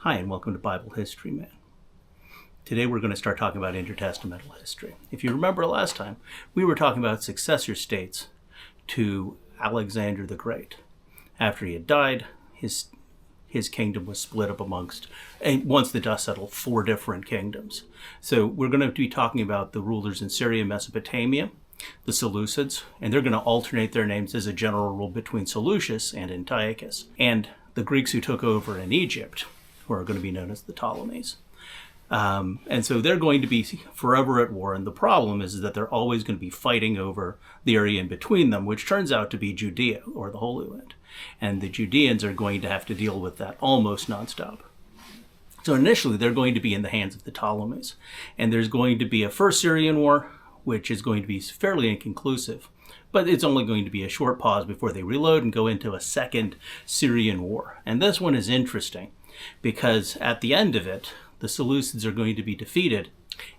Hi, and welcome to Bible History Man. Today we're going to start talking about intertestamental history. If you remember last time, we were talking about successor states to Alexander the Great. After he had died, his kingdom was split up amongst, and once the dust settled, 4 different kingdoms. So we're going to be talking about the rulers in Syria and Mesopotamia, the Seleucids, and they're going to alternate their names as a general rule between Seleucus and Antiochus, and the Greeks who took over in Egypt, who are going to be known as the Ptolemies. And so they're going to be forever at war, and the problem is that they're always going to be fighting over the area in between them, which turns out to be Judea, or the Holy Land. And the Judeans are going to have to deal with that almost nonstop. So initially, they're going to be in the hands of the Ptolemies. And there's going to be a first Syrian war, which is going to be fairly inconclusive. But it's only going to be a short pause before they reload and go into a second Syrian war. And this one is interesting, because at the end of it, the Seleucids are going to be defeated.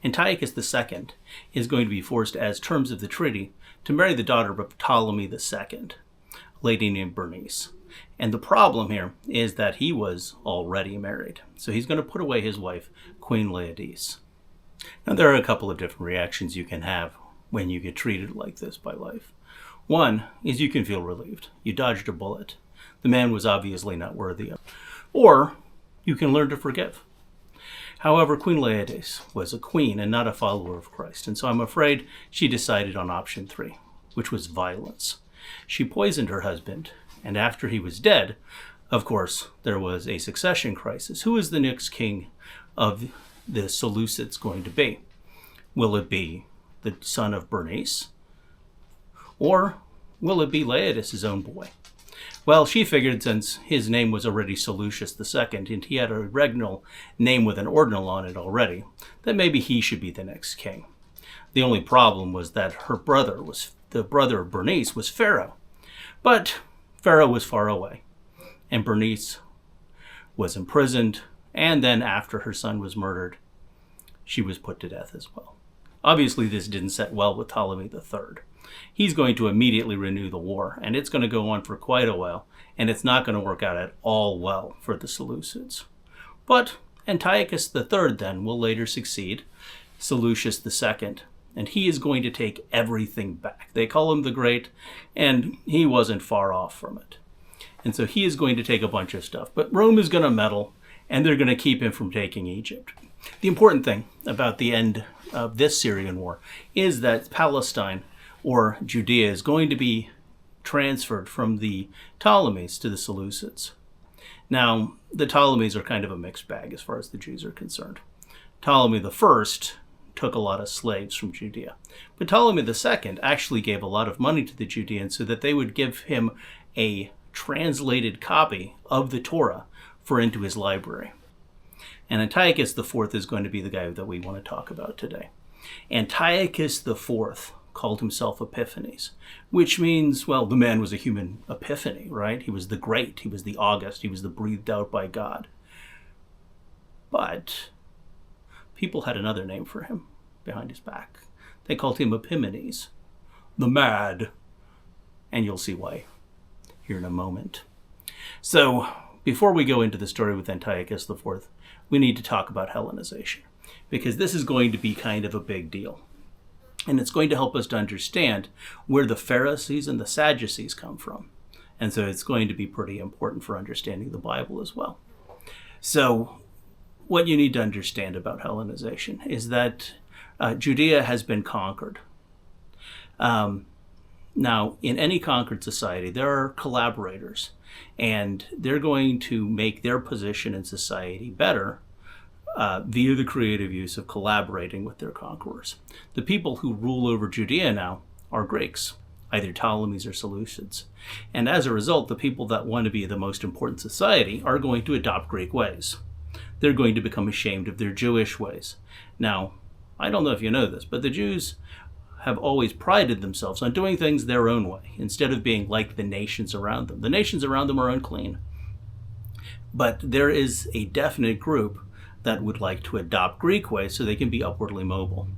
Antiochus II is going to be forced, as terms of the treaty, to marry the daughter of Ptolemy II, a lady named Bernice. And the problem here is that he was already married. So he's going to put away his wife, Queen Laodice. Now, there are a couple of different reactions you can have when you get treated like this by life. One is you can feel relieved. You dodged a bullet. The man was obviously not worthy of it. Or you can learn to forgive. However, Queen Laodice was a queen and not a follower of Christ, and so I'm afraid she decided on option 3, which was violence. She poisoned her husband, and after he was dead, of course, there was a succession crisis. Who is the next king of the Seleucids going to be? Will it be the son of Bernice? Or will it be Laodice's own boy? Well, she figured since his name was already Seleucus II, and he had a regnal name with an ordinal on it already, that maybe he should be the next king. The only problem was that her brother, the brother of Bernice, was Pharaoh. But Pharaoh was far away, and Bernice was imprisoned, and then after her son was murdered, she was put to death as well. Obviously, this didn't set well with Ptolemy III. He's going to immediately renew the war, and it's going to go on for quite a while, and it's not going to work out at all well for the Seleucids. But Antiochus III then will later succeed Seleucus II, and he is going to take everything back. They call him the Great, and he wasn't far off from it. And so he is going to take a bunch of stuff, but Rome is going to meddle, and they're going to keep him from taking Egypt. The important thing about the end of this Syrian war is that Palestine, or Judea, is going to be transferred from the Ptolemies to the Seleucids. Now, the Ptolemies are kind of a mixed bag as far as the Jews are concerned. Ptolemy I took a lot of slaves from Judea, but Ptolemy II actually gave a lot of money to the Judeans so that they would give him a translated copy of the Torah for into his library. And Antiochus IV is going to be the guy that we want to talk about today. Antiochus IV called himself Epiphanes, which means, well, the man was a human epiphany, right? He was the great, he was the august, he was the breathed out by God. But people had another name for him behind his back. They called him Epimanes, the mad, and you'll see why here in a moment. So before we go into the story with Antiochus IV, we need to talk about Hellenization, because this is going to be kind of a big deal. And it's going to help us to understand where the Pharisees and the Sadducees come from. And so it's going to be pretty important for understanding the Bible as well. So what you need to understand about Hellenization is that Judea has been conquered. Now, in any conquered society, there are collaborators, and they're going to make their position in society better via the creative use of collaborating with their conquerors. The people who rule over Judea now are Greeks, either Ptolemies or Seleucids. And as a result, the people that want to be the most important society are going to adopt Greek ways. They're going to become ashamed of their Jewish ways. Now, I don't know if you know this, but the Jews have always prided themselves on doing things their own way, instead of being like the nations around them. The nations around them are unclean. But there is a definite group that would like to adopt Greek ways so they can be upwardly mobile.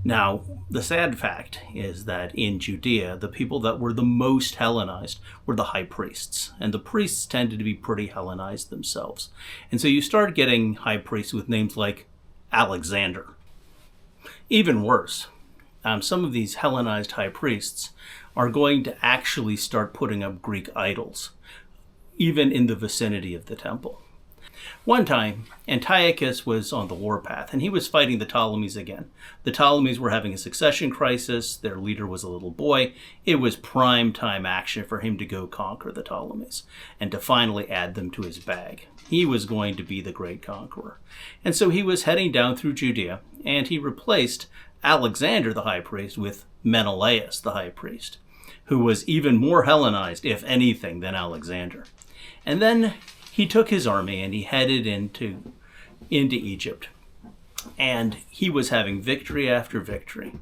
Now, the sad fact is that in Judea, the people that were the most Hellenized were the high priests, and the priests tended to be pretty Hellenized themselves. And so you start getting high priests with names like Alexander. Even worse, some of these Hellenized high priests are going to actually start putting up Greek idols, even in the vicinity of the temple. One time, Antiochus was on the warpath, and he was fighting the Ptolemies again. The Ptolemies were having a succession crisis. Their leader was a little boy. It was prime time action for him to go conquer the Ptolemies and to finally add them to his bag. He was going to be the great conqueror. And so he was heading down through Judea, and he replaced Alexander the high priest with Menelaus the high priest, who was even more Hellenized, if anything, than Alexander. And then he took his army and he headed into Egypt. And he was having victory after victory.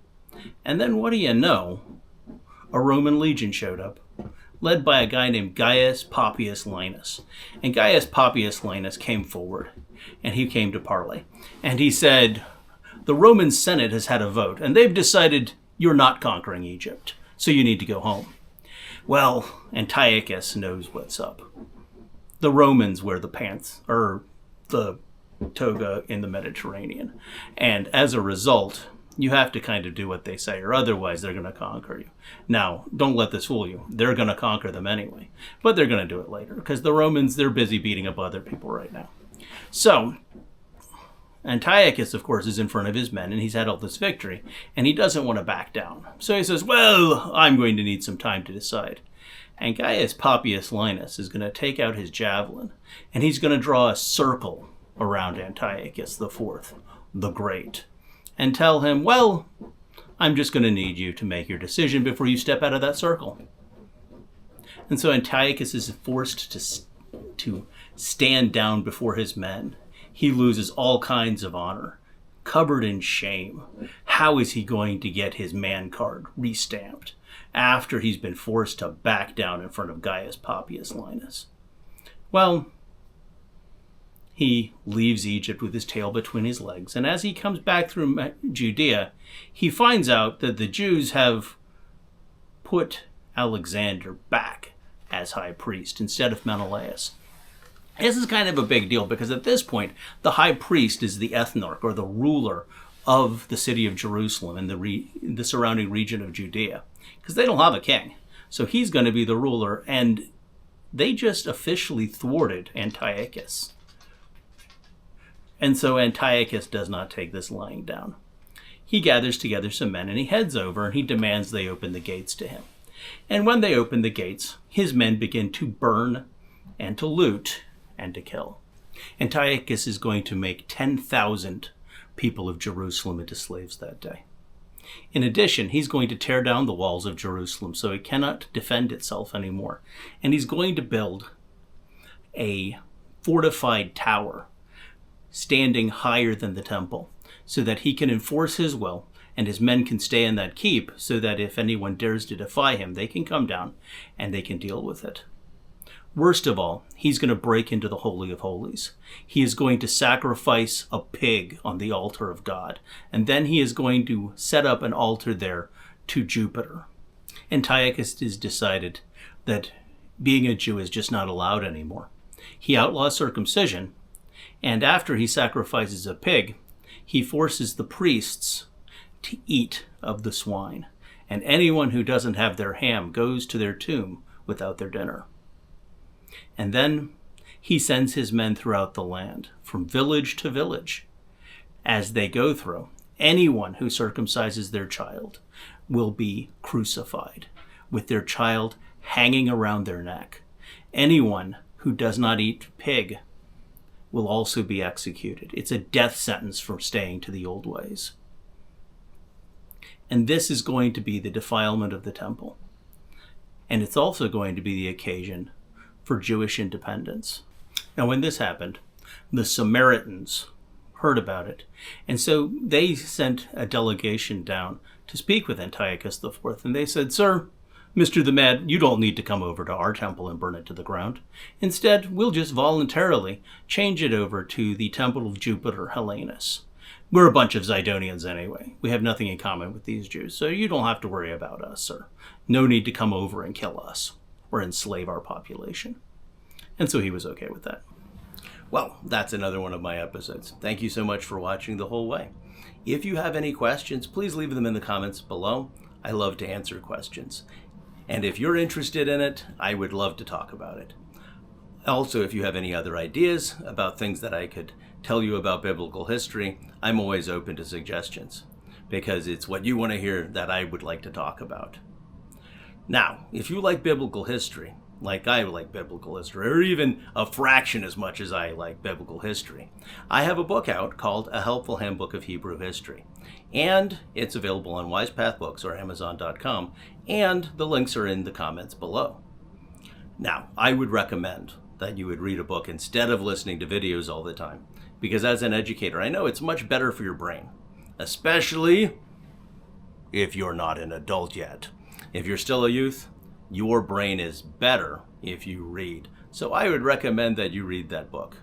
And then what do you know? A Roman legion showed up, led by a guy named Gaius Papias Linus. And Gaius Papias Linus came forward, and he came to parley. And he said, the Roman Senate has had a vote, and they've decided you're not conquering Egypt, so you need to go home. Well, Antiochus knows what's up. The Romans wear the pants, or the toga in the Mediterranean. And as a result, you have to kind of do what they say, or otherwise they're going to conquer you. Now, don't let this fool you. They're going to conquer them anyway. But they're going to do it later, because the Romans, they're busy beating up other people right now. So, Antiochus, of course, is in front of his men, and he's had all this victory, and he doesn't want to back down. So he says, well, I'm going to need some time to decide. And Gaius Papias Linus is going to take out his javelin, and he's going to draw a circle around Antiochus IV, the Great, and tell him, well, I'm just going to need you to make your decision before you step out of that circle. And so Antiochus is forced to stand down before his men. He loses all kinds of honor, covered in shame. How is he going to get his man card restamped after he's been forced to back down in front of Gaius Papias Linus? Well, he leaves Egypt with his tail between his legs, and as he comes back through Judea, he finds out that the Jews have put Alexander back as high priest instead of Menelaus. This is kind of a big deal because at this point, the high priest is the ethnarch, or the ruler of the city of Jerusalem and the surrounding region of Judea, because they don't have a king. So he's going to be the ruler, and they just officially thwarted Antiochus. And so Antiochus does not take this lying down. He gathers together some men, and he heads over, and he demands they open the gates to him. And when they open the gates, his men begin to burn and to loot and to kill. Antiochus is going to make 10,000 people of Jerusalem into slaves that day. In addition, he's going to tear down the walls of Jerusalem so it cannot defend itself anymore. And he's going to build a fortified tower standing higher than the temple so that he can enforce his will and his men can stay in that keep so that if anyone dares to defy him, they can come down and they can deal with it. Worst of all, he's going to break into the Holy of Holies. He is going to sacrifice a pig on the altar of God, and then he is going to set up an altar there to Jupiter. Antiochus has decided that being a Jew is just not allowed anymore. He outlaws circumcision, and after he sacrifices a pig, he forces the priests to eat of the swine, and anyone who doesn't have their ham goes to their tomb without their dinner. And then he sends his men throughout the land, from village to village. As they go through, anyone who circumcises their child will be crucified, with their child hanging around their neck. Anyone who does not eat pig will also be executed. It's a death sentence for staying to the old ways. And this is going to be the defilement of the temple. And it's also going to be the occasion for Jewish independence. Now, when this happened, the Samaritans heard about it, and so they sent a delegation down to speak with Antiochus IV, and they said, "Sir, Mr. the Mad, you don't need to come over to our temple and burn it to the ground. Instead, we'll just voluntarily change it over to the temple of Jupiter Hellenus. We're a bunch of Zidonians anyway. We have nothing in common with these Jews, so you don't have to worry about us, or no need to come over and kill us or enslave our population. And so he was okay with that. Well, that's another one of my episodes. Thank you so much for watching the whole way. If you have any questions, please leave them in the comments below. I love to answer questions. And if you're interested in it, I would love to talk about it. Also, if you have any other ideas about things that I could tell you about biblical history, I'm always open to suggestions, because it's what you want to hear that I would like to talk about. Now, if you like biblical history, like I like biblical history, or even a fraction as much as I like biblical history, I have a book out called A Helpful Handbook of Hebrew History. And it's available on WisePath Books or Amazon.com, and the links are in the comments below. Now, I would recommend that you would read a book instead of listening to videos all the time, because as an educator, I know it's much better for your brain, especially if you're not an adult yet. If you're still a youth, your brain is better if you read. So I would recommend that you read that book.